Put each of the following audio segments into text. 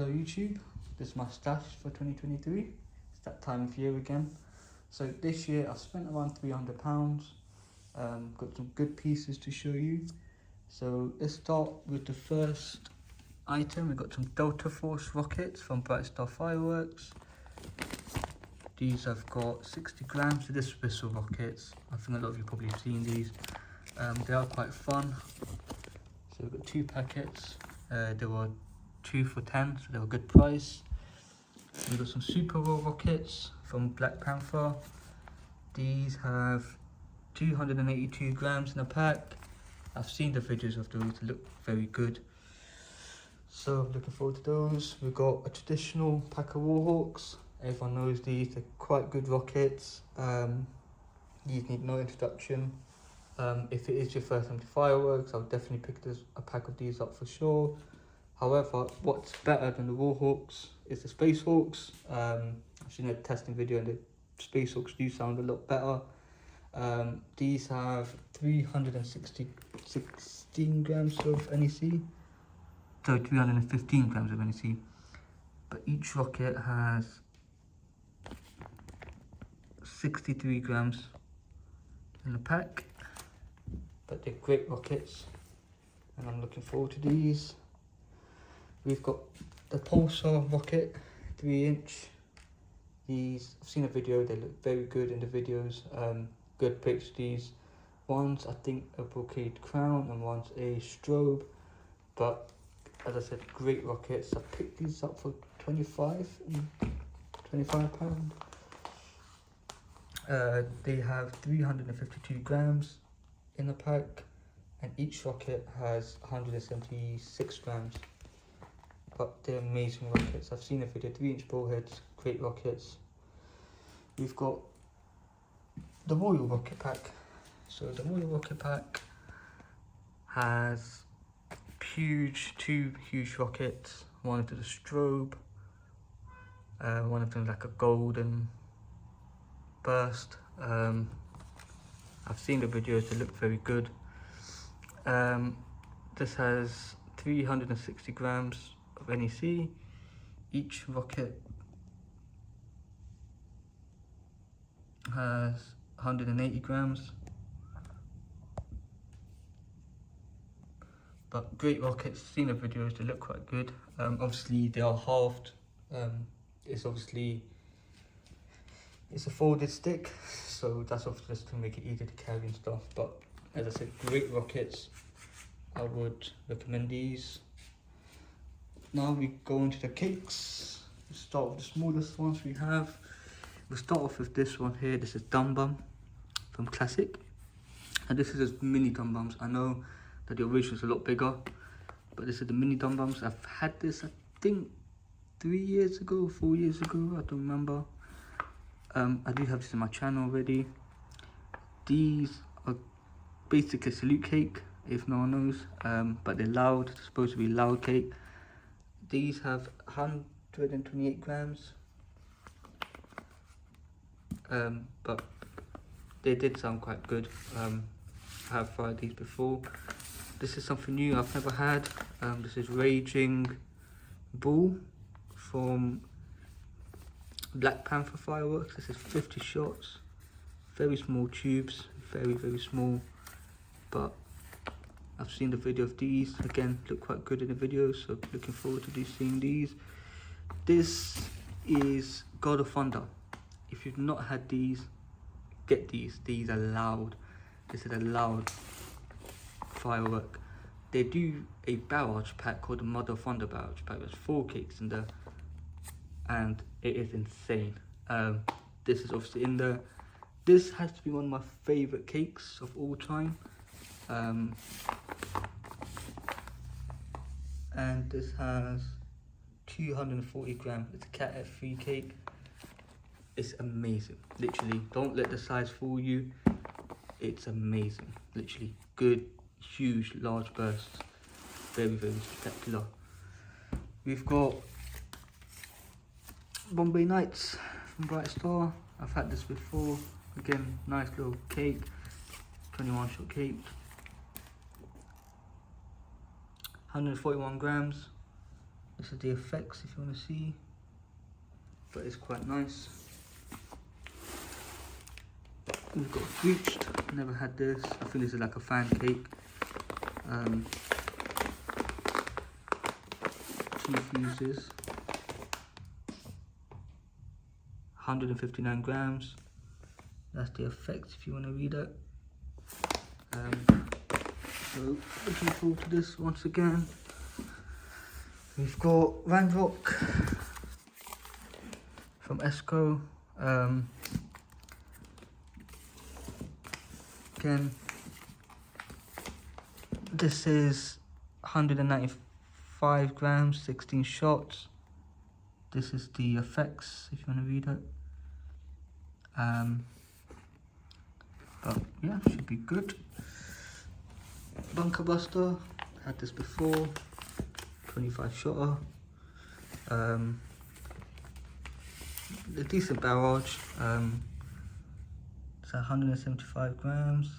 Hello YouTube, this is my stash for 2023. It's that time of year again. So this year I've spent around £300. Got some good pieces to show you. So let's start with the first item. We've got some Delta Force rockets from Bright Star Fireworks. These have got 60 grams. So this is whistle rockets. I think a lot of you probably have seen these. They are quite fun. So we've got 2 packets. They were 2 for 10, so they were a good price. We've got some Super Roll rockets from Black Panther. These have 282 grams in a pack. I've seen the videos of those, they look very good. So looking forward to those. We've got a traditional pack of Warhawks. Everyone knows these, they're quite good rockets. These need no introduction. If it is your first time to fireworks, I'll definitely pick a pack of these up for sure. However, what's better than the Warhawks is the Space Hawks. I've seen a testing video and the Space Hawks do sound a lot better. These have 316 grams of NEC. So 315 grams of NEC. But each rocket has 63 grams in the pack. But they're great rockets. And I'm looking forward to these. We've got the Pulsar rocket, 3-inch. These, I've seen a video, they look very good in the videos. Good picks. These one's, I think, a brocade crown and one's a strobe. But as I said, great rockets. I picked these up for £25. They have 352 grams in the pack, and each rocket has 176 grams. But they're amazing rockets. I've seen a video, 3-inch ballheads, great rockets. We've got the Royal Rocket Pack. So the Royal Rocket Pack has two huge rockets. One of them is a strobe, one of them is like a golden burst. I've seen the videos, they look very good. This has 360 grams of NEC. Each rocket has 180 grams. But great rockets, seen the videos, they look quite good. Obviously they are halved. It's a folded stick, so that's obviously just to make it easier to carry and stuff. But as I said, great rockets. I would recommend these. Now we go into the cakes. Let's start with the smallest ones we have. We'll start off with this one here. This is Dum Bum from Classic. And this is just mini Dum Bums. I know that the original is a lot bigger, but this is the mini Dum Bums. I've had this, I think, 3 years ago, 4 years ago, I don't remember. I do have this in my channel already. These are basically salute cake, if no one knows, but they're loud. They're supposed to be loud cake. These have 128 grams, but they did sound quite good. I have tried these before. This is something new I've never had. This is Raging Bull from Black Panther Fireworks. This is 50 shots, very small tubes, very small, but I've seen the video of these, again, look quite good in the video, so looking forward to seeing these. This is God of Thunder. If you've not had these, get these. These are loud. This is a loud firework. They do a barrage pack called the Mother of Thunder barrage pack. There's 4 cakes in there, and it is insane. This is obviously in there. This has to be one of my favourite cakes of all time. And this has 240 grams. It's a Cat F3 cake. It's amazing. Literally, don't let the size fool you. It's amazing. Literally, good, huge, large bursts. Very spectacular. We've got Bombay Nights from Bright Star. I've had this before. Again, nice little cake. 21 shot cake. 141 grams. This is the effects if you want to see, but it's quite nice. We've got Breached, never had this. I think this is like a fan cake. 2 fuses, 159 grams. That's the effects if you want to read it. So looking forward to this once again. We've got Firework from Esco. Again, this is 195 grams, 16 shots. This is the effects if you want to read it. But yeah, should be good. Bunker Buster, had this before, 25 shotter. A decent barrage. It's 175 grams.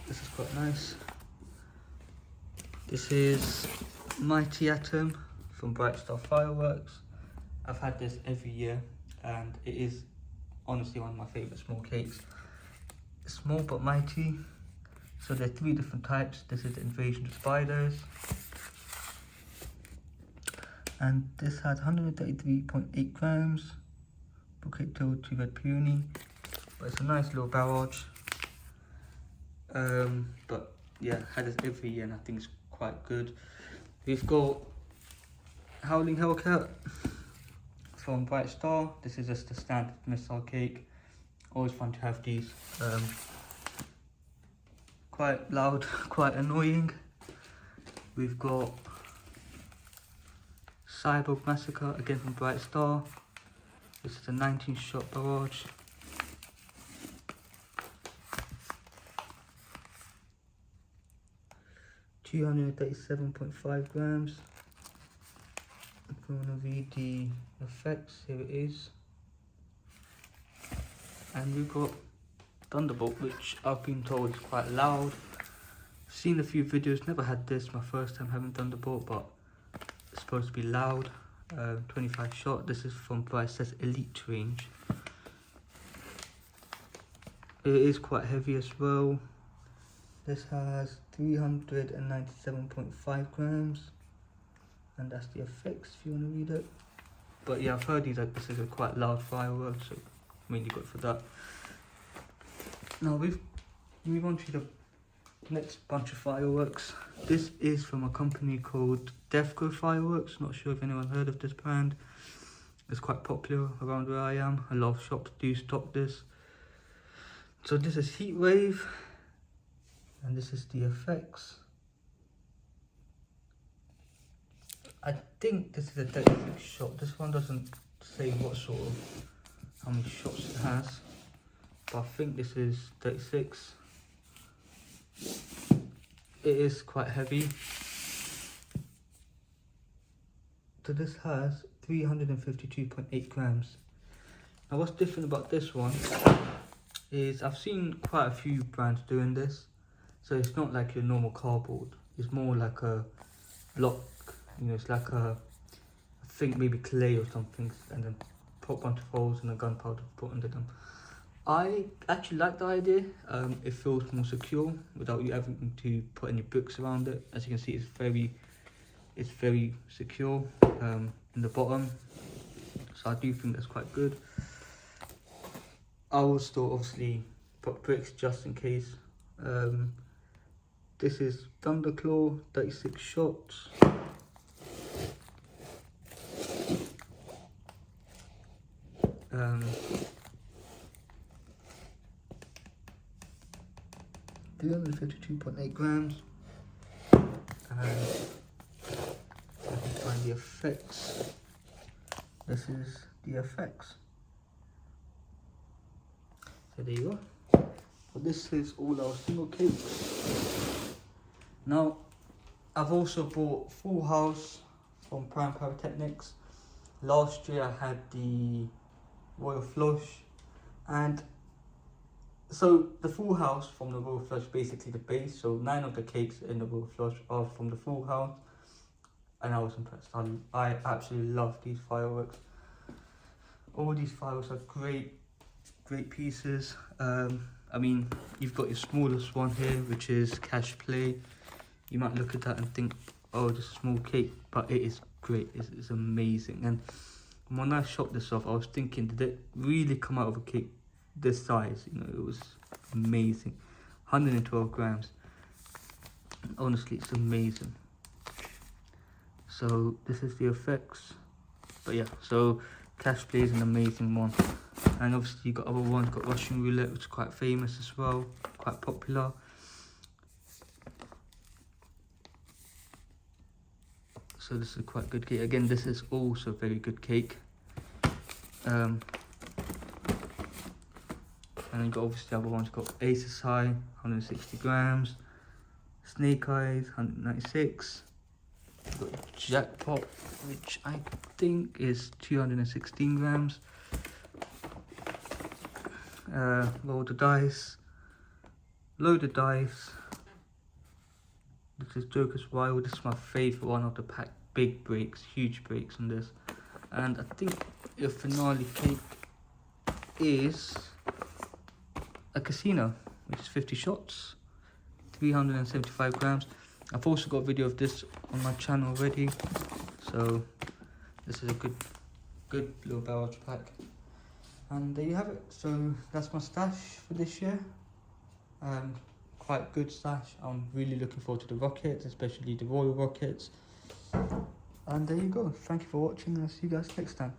This is quite nice. This is Mighty Atom from Bright Star Fireworks. I've had this every year and it is honestly one of my favourite small cakes. Small but mighty. So there are 3 different types. This is the Invasion of Spiders. And this has 133.8 grams. Bouquet to red peony. But it's a nice little barrage. But yeah, had this every year and I think it's quite good. We've got Howling Hellcat from Bright Star. This is just a standard missile cake. Always fun to have these. Quite loud, quite annoying. We've got Cyborg Massacre, again from Bright Star. This is a 19 shot barrage. $237.5 grams. If you want to read the effects, here it is. And we've got Thunderbolt, which I've been told is quite loud. Seen a few videos, never had this, my first time having Thunderbolt, but it's supposed to be loud. 25 shot. This is from Bryce's Elite range. It is quite heavy as well. This has 397.5 grams, and that's the effects if you want to read it. But yeah, I've heard this is a quite loud firework, so mainly good for that. Now we move on to the next bunch of fireworks. This is from a company called Defco Fireworks. Not sure if anyone heard of this brand. It's quite popular around where I am. A lot of shops do stock this. So this is Heat Wave, and this is the effects. I think this is a 36 shot. This one doesn't say what sort of, how many shots it has, but I think this is 36. It is quite heavy. So this has 352.8 grams. Now what's different about this one is I've seen quite a few brands doing this. So it's not like your normal cardboard. It's more like a block, you know, it's like a, I think maybe clay or something, and then put a bunch of holes and a gunpowder put under them. I actually like the idea. It feels more secure without you having to put any bricks around it. As you can see, it's very secure in the bottom. So I do think that's quite good. I will still obviously put bricks just in case. This is Thunderclaw, 36 shots. Um, 352.8 grams. And I can find the effects. This is the effects. So there you go. So this is all our single cakes. Now, I've also bought Full House from Prime Pyrotechnics. Last year I had the Royal Flush, and so the Full House from the Royal Flush, basically the base. So 9 of the cakes in the Royal Flush are from the Full House. and I was impressed. I absolutely love these fireworks. All these fireworks are great pieces. I mean, you've got your smallest one here, which is cash play. You might look at that and think, oh, just a small cake, but it is great. It's amazing. And when I shot this off, I was thinking, did it really come out of a cake this size? You know, it was amazing. 112 grams. Honestly, it's amazing. So this is the effects. But yeah, so cash play is an amazing one. And obviously you got other ones, got Russian roulette, which is quite famous as well, quite popular. So this is quite good cake. Again, this is also a very good cake. And then got obviously the other ones, got Aces High, 160 grams, Snake Eyes, 196. Got Jackpot, which I think is 216 grams. Roll the dice, load the dice. This is Joker's Wild. This is my favourite one of the pack. Big breaks, huge breaks on this. And I think the finale cake is a casino, which is 50 shots, 375 grams. I've also got a video of this on my channel already, so this is a good little barrage pack. And there you have it. So that's my stash for this year. Quite good stash. I'm really looking forward to the rockets, especially the Royal rockets. And there you go. Thank you for watching, and I'll see you guys next time.